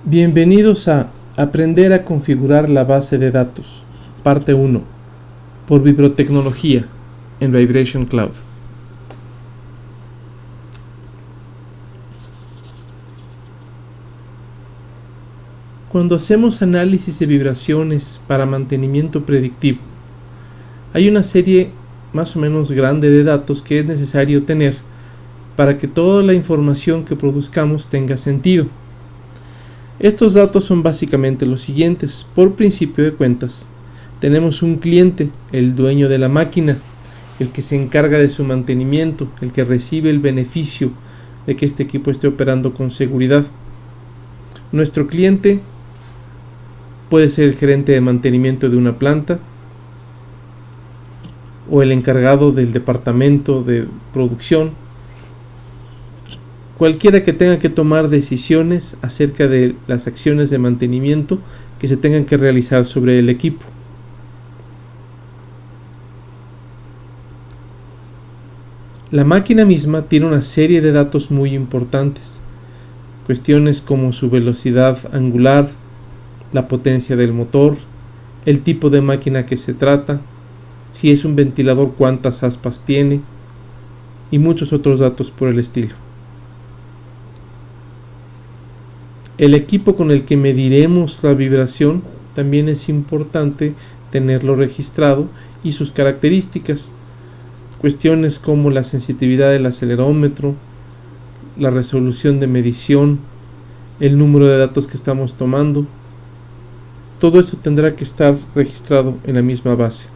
Bienvenidos a Aprender a configurar la base de datos, parte 1, por Vibrotecnología en Vibration Cloud. Cuando hacemos análisis de vibraciones para mantenimiento predictivo, hay una serie más o menos grande de datos que es necesario tener para que toda la información que produzcamos tenga sentido. Estos datos son básicamente los siguientes. Por principio de cuentas, tenemos un cliente, el dueño de la máquina, el que se encarga de su mantenimiento, el que recibe el beneficio de que este equipo esté operando con seguridad. Nuestro cliente puede ser el gerente de mantenimiento de una planta o el encargado del departamento de producción, cualquiera que tenga que tomar decisiones acerca de las acciones de mantenimiento que se tengan que realizar sobre el equipo. La máquina misma tiene una serie de datos muy importantes, cuestiones como su velocidad angular, la potencia del motor, el tipo de máquina que se trata, si es un ventilador cuántas aspas tiene y muchos otros datos por el estilo. El equipo con el que mediremos la vibración también es importante tenerlo registrado y sus características, cuestiones como la sensitividad del acelerómetro, la resolución de medición, el número de datos que estamos tomando. Todo esto tendrá que estar registrado en la misma base.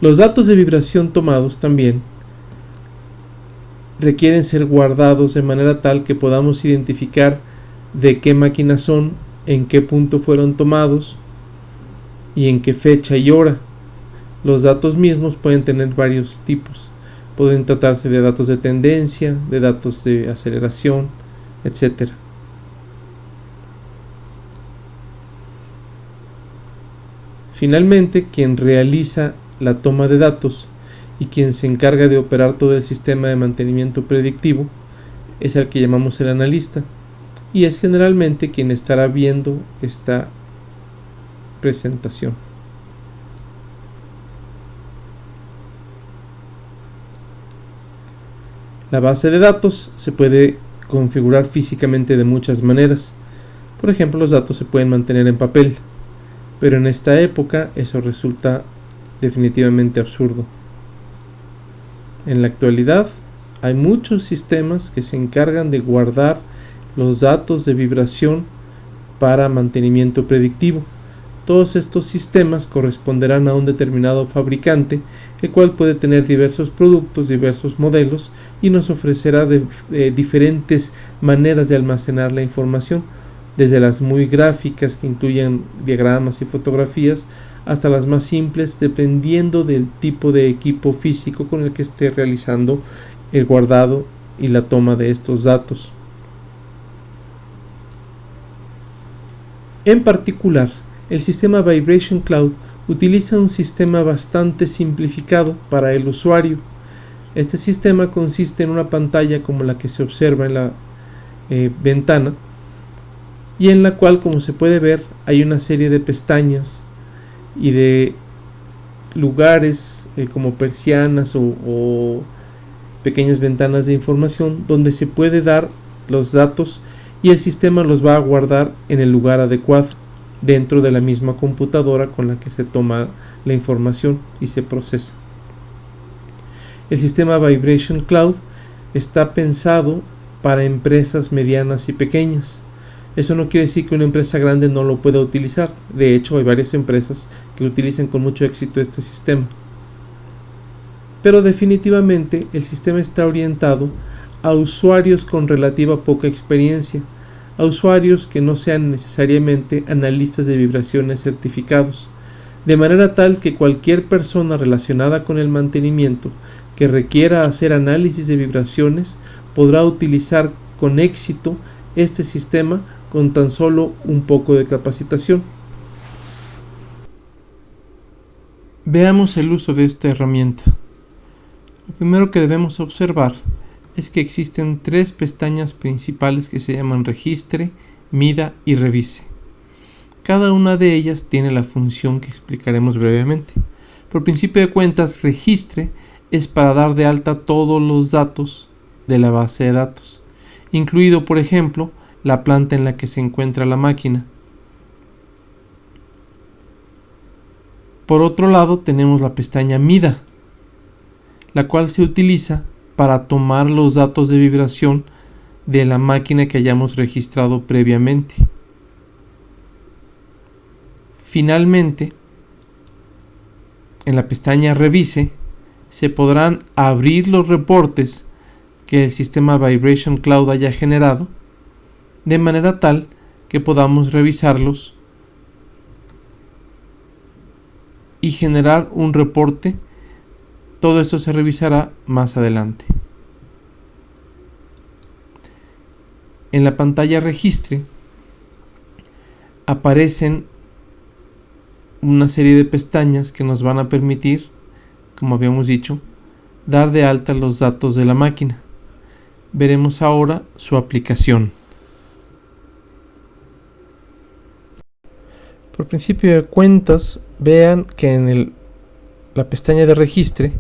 Los datos de vibración tomados también requieren ser guardados de manera tal que podamos identificar de qué máquina son, en qué punto fueron tomados y en qué fecha y hora. Los datos mismos pueden tener varios tipos. Pueden tratarse de datos de tendencia, de datos de aceleración, etc. Finalmente, quien realiza la toma de datos y quien se encarga de operar todo el sistema de mantenimiento predictivo es el que llamamos el analista, y es generalmente quien estará viendo esta presentación. La base de datos se puede configurar físicamente de muchas maneras. Por ejemplo, los datos se pueden mantener en papel, pero en esta época eso resulta definitivamente absurdo. En la actualidad hay muchos sistemas que se encargan de guardar los datos de vibración para mantenimiento predictivo. Todos estos sistemas corresponderán a un determinado fabricante, el cual puede tener diversos productos, diversos modelos, y nos ofrecerá diferentes maneras de almacenar la información, desde las muy gráficas que incluyen diagramas y fotografías hasta las más simples, dependiendo del tipo de equipo físico con el que esté realizando el guardado y la toma de estos datos. En particular, el sistema Vibration Cloud utiliza un sistema bastante simplificado para el usuario. Este sistema consiste en una pantalla como la que se observa en la ventana, y en la cual, como se puede ver, hay una serie de pestañas y de lugares como persianas o pequeñas ventanas de información donde se puede dar los datos, y el sistema los va a guardar en el lugar adecuado dentro de la misma computadora con la que se toma la información y se procesa. El sistema Vibration Cloud está pensado para empresas medianas y pequeñas. Eso no quiere decir que una empresa grande no lo pueda utilizar. De hecho, hay varias empresas que utilizan con mucho éxito este sistema. Pero definitivamente el sistema está orientado a usuarios con relativa poca experiencia, a usuarios que no sean necesariamente analistas de vibraciones certificados, de manera tal que cualquier persona relacionada con el mantenimiento que requiera hacer análisis de vibraciones podrá utilizar con éxito este sistema con tan solo un poco de capacitación. Veamos el uso de esta herramienta. Lo primero que debemos observar es que existen tres pestañas principales que se llaman Registre, Mida y Revise. Cada una de ellas tiene la función que explicaremos brevemente. Por principio de cuentas, Registre es para dar de alta todos los datos de la base de datos, incluido, por ejemplo, la planta en la que se encuentra la máquina. Por otro lado, tenemos la pestaña Mida, la cual se utiliza para tomar los datos de vibración de la máquina que hayamos registrado previamente. Finalmente, en la pestaña Revise se podrán abrir los reportes que el sistema Vibration Cloud haya generado, de manera tal que podamos revisarlos y generar un reporte. Todo esto se revisará más adelante. En la pantalla Registre aparecen una serie de pestañas que nos van a permitir, como habíamos dicho, dar de alta los datos de la máquina. Veremos ahora su aplicación. Por principio de cuentas, vean que en la pestaña de Registre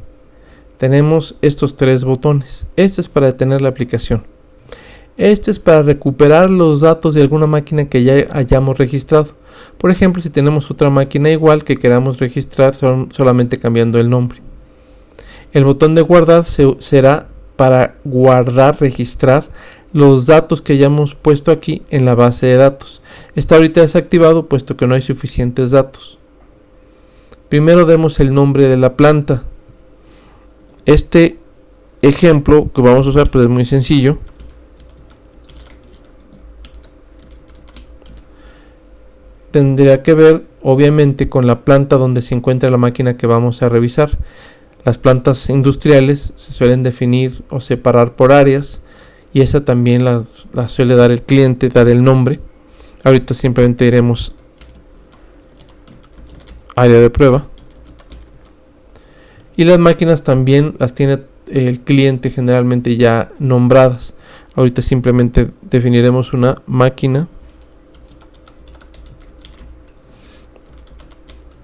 tenemos estos tres botones. Este es para detener la aplicación. Este es para recuperar los datos de alguna máquina que ya hayamos registrado. Por ejemplo, si tenemos otra máquina igual que queramos registrar solamente cambiando el nombre. El botón de guardar será para guardar, registrar los datos que hayamos puesto aquí en la base de datos. Está ahorita desactivado puesto que no hay suficientes datos. Primero demos el nombre de la planta. Este ejemplo que vamos a usar pues es muy sencillo. Tendría que ver obviamente con la planta donde se encuentra la máquina que vamos a revisar. Las plantas industriales se suelen definir o separar por áreas y esa también la suele dar el cliente, dar el nombre. Ahorita simplemente iremos área de prueba. Y las máquinas también las tiene el cliente generalmente ya nombradas. Ahorita simplemente definiremos una máquina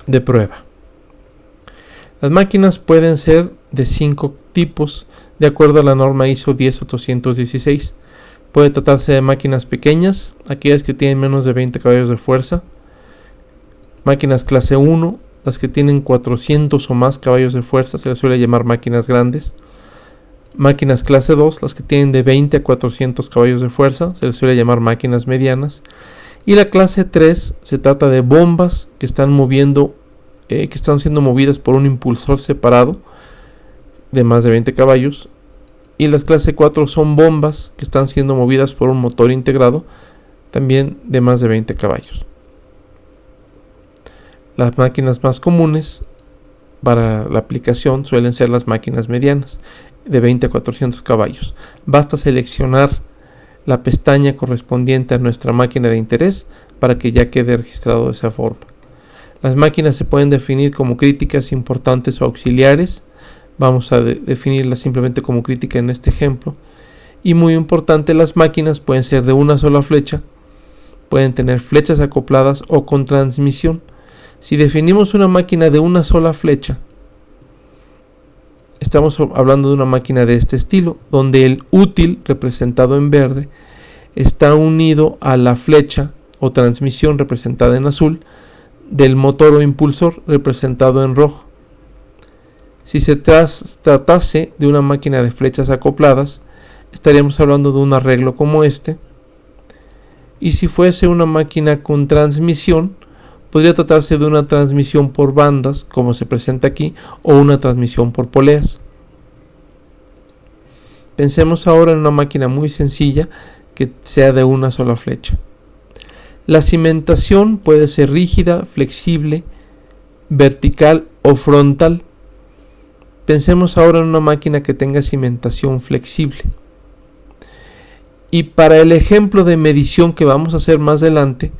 de prueba. Las máquinas pueden ser de 5 tipos de acuerdo a la norma ISO 10816. Puede tratarse de máquinas pequeñas, aquellas que tienen menos de 20 caballos de fuerza. Máquinas clase 1, las que tienen 400 o más caballos de fuerza, se les suele llamar máquinas grandes. Máquinas clase 2, las que tienen de 20 a 400 caballos de fuerza, se les suele llamar máquinas medianas. Y la clase 3 se trata de bombas que están siendo movidas por un impulsor separado de más de 20 caballos. Y las clase 4 son bombas que están siendo movidas por un motor integrado también de más de 20 caballos. Las máquinas más comunes para la aplicación suelen ser las máquinas medianas de 20 a 400 caballos. Basta seleccionar la pestaña correspondiente a nuestra máquina de interés para que ya quede registrado de esa forma. Las máquinas se pueden definir como críticas, importantes o auxiliares. Vamos a definirlas simplemente como crítica en este ejemplo. Y muy importante, las máquinas pueden ser de una sola flecha, pueden tener flechas acopladas o con transmisión. Si definimos una máquina de una sola flecha, estamos hablando de una máquina de este estilo, donde el útil, representado en verde, está unido a la flecha o transmisión, representada en azul, del motor o impulsor, representado en rojo. Si se tratase de una máquina de flechas acopladas, estaríamos hablando de un arreglo como este. Y si fuese una máquina con transmisión, podría tratarse de una transmisión por bandas, como se presenta aquí, o una transmisión por poleas. Pensemos ahora en una máquina muy sencilla que sea de una sola flecha. La cimentación puede ser rígida, flexible, vertical o frontal. Pensemos ahora en una máquina que tenga cimentación flexible. Y para el ejemplo de medición que vamos a hacer más adelante,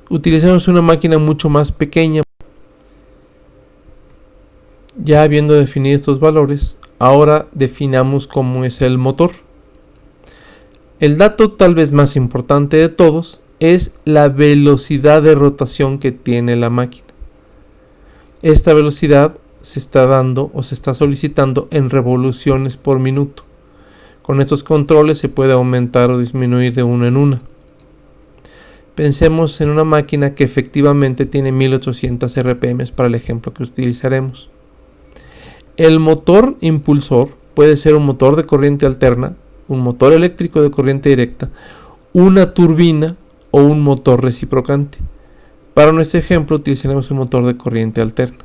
utilizamos una máquina mucho más pequeña. Ya habiendo definido estos valores, ahora definamos cómo es el motor. El dato tal vez más importante de todos es la velocidad de rotación que tiene la máquina. Esta velocidad se está dando o se está solicitando en revoluciones por minuto. Con estos controles se puede aumentar o disminuir de una en una. Pensemos en una máquina que efectivamente tiene 1800 RPM para el ejemplo que utilizaremos. El motor impulsor puede ser un motor de corriente alterna, un motor eléctrico de corriente directa, una turbina o un motor reciprocante. Para nuestro ejemplo utilizaremos un motor de corriente alterna.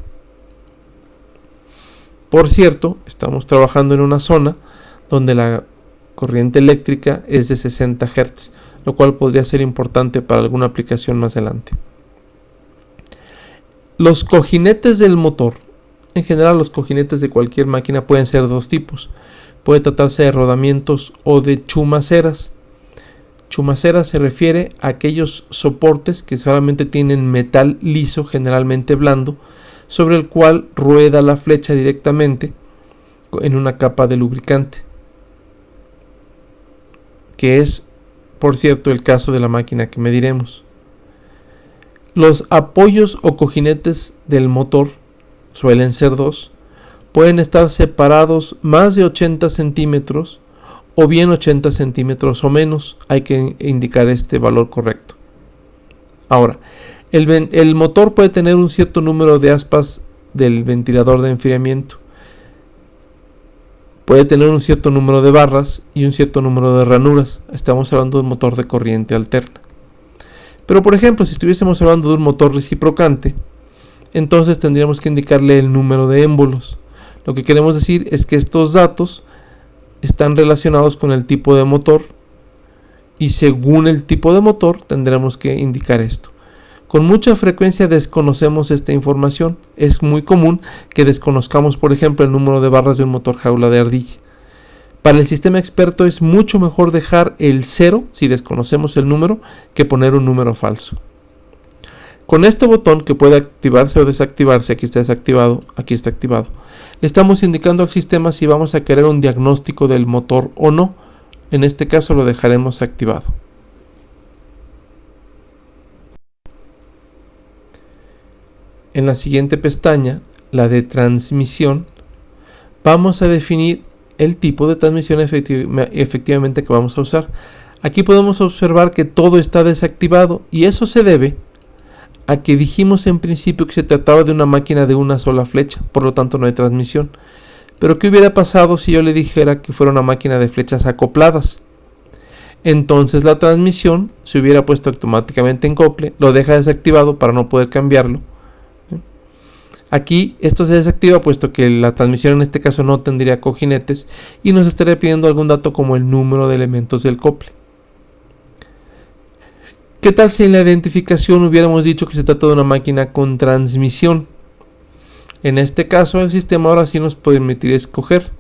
Por cierto, estamos trabajando en una zona donde la corriente eléctrica es de 60 Hz, lo cual podría ser importante para alguna aplicación más adelante. Los cojinetes del motor, en general los cojinetes de cualquier máquina pueden ser de dos tipos. Puede tratarse de rodamientos o de chumaceras. Chumacera se refiere a aquellos soportes que solamente tienen metal liso, generalmente blando, sobre el cual rueda la flecha directamente en una capa de lubricante, que es, por cierto, el caso de la máquina que mediremos. Los apoyos o cojinetes del motor, suelen ser dos, pueden estar separados más de 80 centímetros o bien 80 centímetros o menos. Hay que indicar este valor correcto. Ahora, el motor puede tener un cierto número de aspas del ventilador de enfriamiento. Puede tener un cierto número de barras y un cierto número de ranuras. Estamos hablando de un motor de corriente alterna. Pero por ejemplo, si estuviésemos hablando de un motor reciprocante, entonces tendríamos que indicarle el número de émbolos. Lo que queremos decir es que estos datos están relacionados con el tipo de motor y según el tipo de motor tendremos que indicar esto. Con mucha frecuencia desconocemos esta información. Es muy común que desconozcamos, por ejemplo, el número de barras de un motor jaula de ardilla. Para el sistema experto es mucho mejor dejar el 0 si desconocemos el número que poner un número falso. Con este botón, que puede activarse o desactivarse, aquí está desactivado, aquí está activado, le estamos indicando al sistema si vamos a querer un diagnóstico del motor o no. En este caso lo dejaremos activado. En la siguiente pestaña, la de transmisión, vamos a definir el tipo de transmisión efectivamente que vamos a usar. Aquí podemos observar que todo está desactivado y eso se debe a que dijimos en principio que se trataba de una máquina de una sola flecha, por lo tanto no hay transmisión. Pero ¿qué hubiera pasado si yo le dijera que fuera una máquina de flechas acopladas? Entonces la transmisión se hubiera puesto automáticamente en acople, lo deja desactivado para no poder cambiarlo. Aquí esto se desactiva puesto que la transmisión en este caso no tendría cojinetes y nos estaría pidiendo algún dato como el número de elementos del acople. ¿Qué tal si en la identificación hubiéramos dicho que se trata de una máquina con transmisión? En este caso el sistema ahora sí nos permitiría escoger.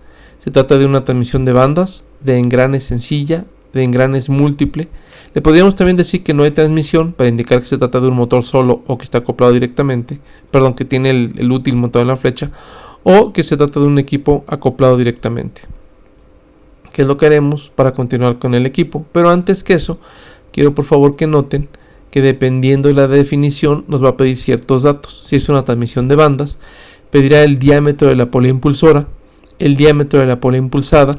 Se trata de una transmisión de bandas, de engrane sencilla, de engranes múltiple. Le podríamos también decir que no hay transmisión para indicar que se trata de un motor solo o que está acoplado directamente, perdón, que tiene el útil montado en la flecha, o que se trata de un equipo acoplado directamente. ¿Qué es lo que haremos para continuar con el equipo? Pero antes que eso, quiero por favor que noten que dependiendo de la definición nos va a pedir ciertos datos. Si es una transmisión de bandas, pedirá el diámetro de la polea impulsora, el diámetro de la polea impulsada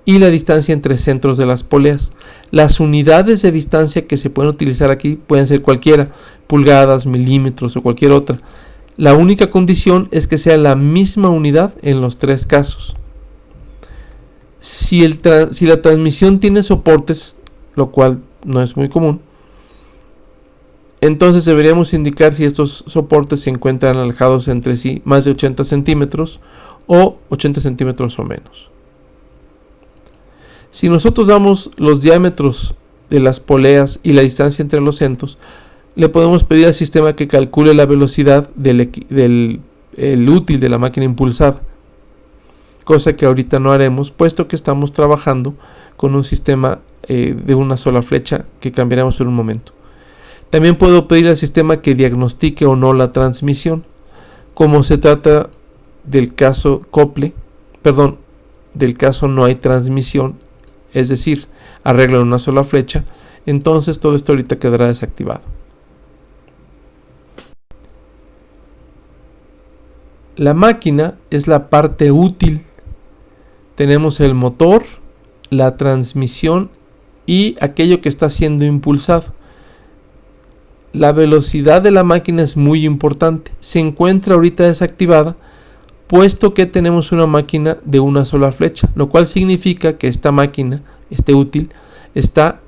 y la distancia entre centros de las poleas. Las unidades de distancia que se pueden utilizar aquí pueden ser cualquiera, pulgadas, milímetros o cualquier otra. La única condición es que sea la misma unidad en los tres casos. Si la transmisión tiene soportes, lo cual no es muy común, entonces deberíamos indicar si estos soportes se encuentran alejados entre sí más de 80 centímetros o 80 centímetros o menos. Si nosotros damos los diámetros de las poleas y la distancia entre los centros, le podemos pedir al sistema que calcule la velocidad del útil de la máquina impulsada, cosa que ahorita no haremos puesto que estamos trabajando con un sistema de una sola flecha que cambiaremos en un momento. También puedo pedir al sistema que diagnostique o no la transmisión. Como se trata del caso acople, del caso no hay transmisión, es decir, arreglo en una sola flecha, entonces todo esto ahorita quedará desactivado. La máquina es la parte útil. Tenemos el motor, la transmisión y aquello que está siendo impulsado. La velocidad de la máquina es muy importante. Se encuentra ahorita desactivada, puesto que tenemos una máquina de una sola flecha, lo cual significa que esta máquina, este útil, está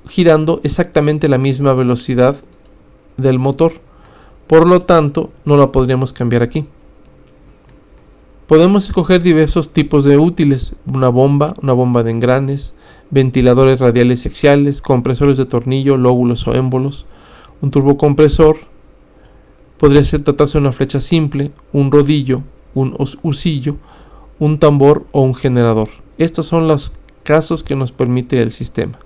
girando exactamente la misma velocidad del motor. Por lo tanto, no la podríamos cambiar aquí. Podemos escoger diversos tipos de útiles: una bomba de engranes, ventiladores radiales y axiales, compresores de tornillo, lóbulos o émbolos, un turbocompresor, podría tratarse de una flecha simple, un rodillo, un husillo, un tambor o un generador. Estos son los casos que nos permite el sistema.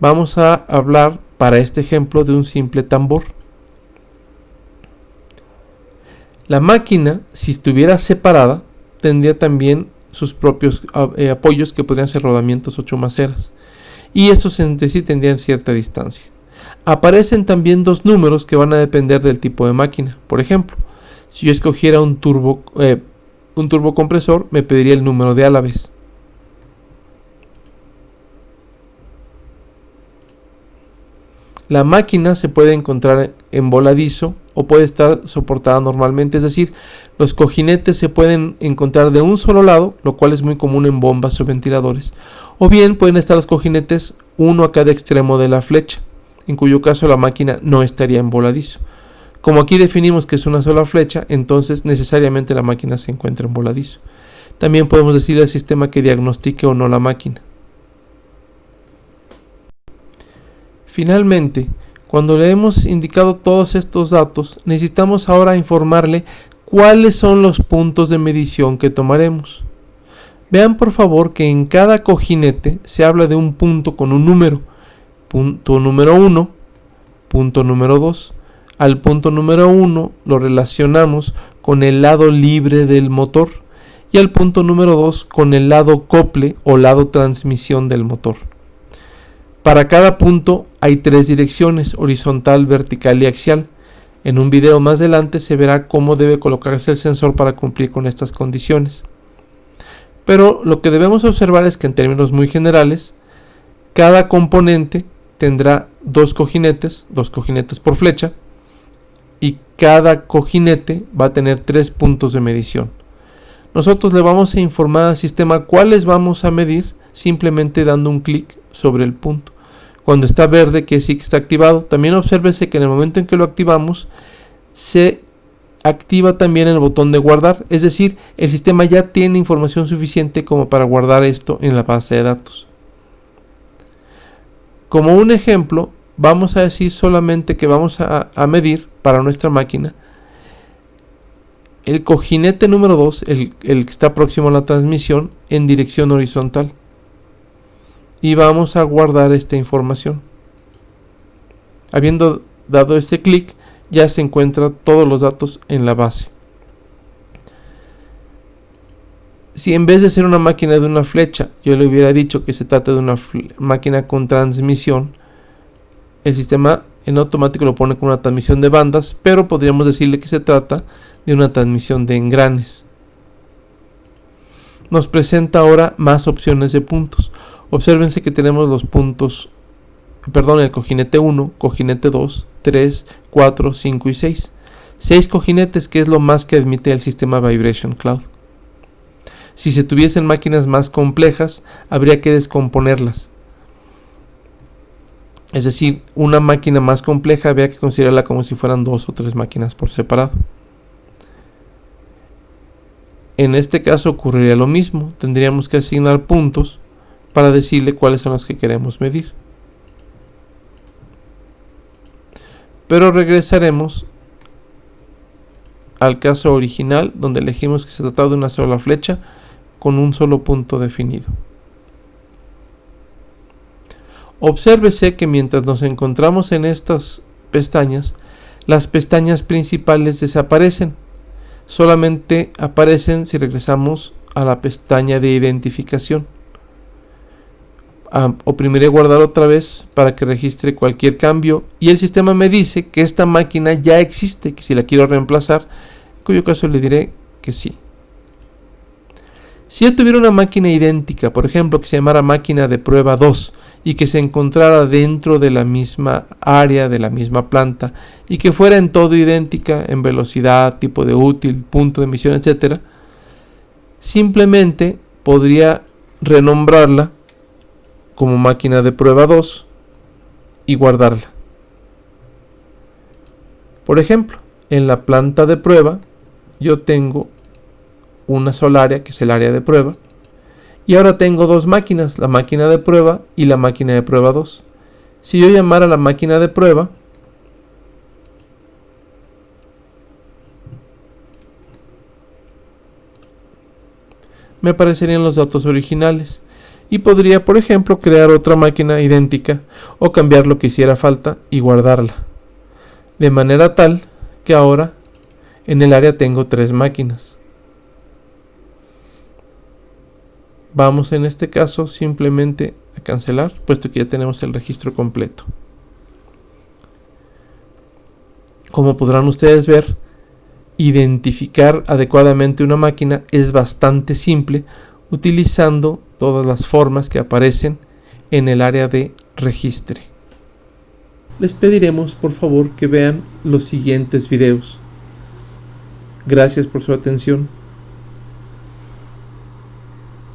Vamos a hablar para este ejemplo de un simple tambor. La máquina, si estuviera separada, tendría también sus propios apoyos, que podrían ser rodamientos o chumaceras, y estos entre sí tendrían cierta distancia. Aparecen también dos números que van a depender del tipo de máquina. Por ejemplo, si yo escogiera un turbocompresor, me pediría el número de álabes. La máquina se puede encontrar en voladizo o puede estar soportada normalmente, es decir, los cojinetes se pueden encontrar de un solo lado, lo cual es muy común en bombas o ventiladores, o bien pueden estar los cojinetes uno a cada extremo de la flecha, en cuyo caso la máquina no estaría en voladizo. Como aquí definimos que es una sola flecha, entonces necesariamente la máquina se encuentra en voladizo. También podemos decirle al sistema que diagnostique o no la máquina. Finalmente, cuando le hemos indicado todos estos datos, necesitamos ahora informarle cuáles son los puntos de medición que tomaremos. Vean por favor que en cada cojinete se habla de un punto con un número. Punto número 1, punto número 2. Al punto número 1 lo relacionamos con el lado libre del motor y al punto número 2 con el lado cople o lado transmisión del motor. Para cada punto hay tres direcciones: horizontal, vertical y axial. En un video más adelante se verá cómo debe colocarse el sensor para cumplir con estas condiciones. Pero lo que debemos observar es que en términos muy generales, cada componente tendrá dos cojinetes por flecha, y cada cojinete va a tener 3 puntos de medición. Nosotros le vamos a informar al sistema cuáles vamos a medir simplemente dando un clic sobre el punto. Cuando está verde, quiere decir que está activado. También obsérvese que en el momento en que lo activamos, se activa también el botón de guardar, es decir, el sistema ya tiene información suficiente como para guardar esto en la base de datos. Como un ejemplo, vamos a decir solamente que vamos a medir para nuestra máquina el cojinete número 2, el que está próximo a la transmisión, en dirección horizontal. Y vamos a guardar esta información. Habiendo dado este clic, ya se encuentran todos los datos en la base. Si en vez de ser una máquina de una flecha, yo le hubiera dicho que se trata de una máquina con transmisión, el sistema en automático lo pone con una transmisión de bandas, pero podríamos decirle que se trata de una transmisión de engranes. Nos presenta ahora más opciones de puntos. Obsérvense que tenemos los puntos, el cojinete 1, cojinete 2, 3, 4, 5 y 6. 6 cojinetes, que es lo más que admite el sistema Vibration Cloud. Si se tuviesen máquinas más complejas, habría que descomponerlas. Es decir, una máquina más compleja habría que considerarla como si fueran 2 o 3 máquinas por separado. En este caso ocurriría lo mismo. Tendríamos que asignar puntos para decirle cuáles son los que queremos medir. Pero regresaremos al caso original, donde elegimos que se trataba de una sola flecha con un solo punto definido. Obsérvese que mientras nos encontramos en estas pestañas, las pestañas principales desaparecen. Solamente aparecen si regresamos a la pestaña de identificación. oprimiré guardar otra vez para que registre cualquier cambio y el sistema me dice que esta máquina ya existe, que si la quiero reemplazar, en cuyo caso le diré que sí. Si yo tuviera una máquina idéntica, por ejemplo, que se llamara máquina de prueba 2 y que se encontrara dentro de la misma área, de la misma planta, y que fuera en todo idéntica, en velocidad, tipo de útil, punto de emisión, etc., simplemente podría renombrarla como máquina de prueba 2 y guardarla. Por ejemplo, en la planta de prueba yo tengo una sola área, que es el área de prueba, y ahora tengo dos máquinas, la máquina de prueba y la máquina de prueba 2. Si yo llamara a la máquina de prueba, me aparecerían los datos originales y podría, por ejemplo, crear otra máquina idéntica o cambiar lo que hiciera falta y guardarla, de manera tal que ahora en el área tengo 3 máquinas. Vamos en este caso simplemente a cancelar, puesto que ya tenemos el registro completo. Como podrán ustedes ver, identificar adecuadamente una máquina es bastante simple utilizando todas las formas que aparecen en el área de registre. Les pediremos por favor que vean los siguientes videos. Gracias por su atención.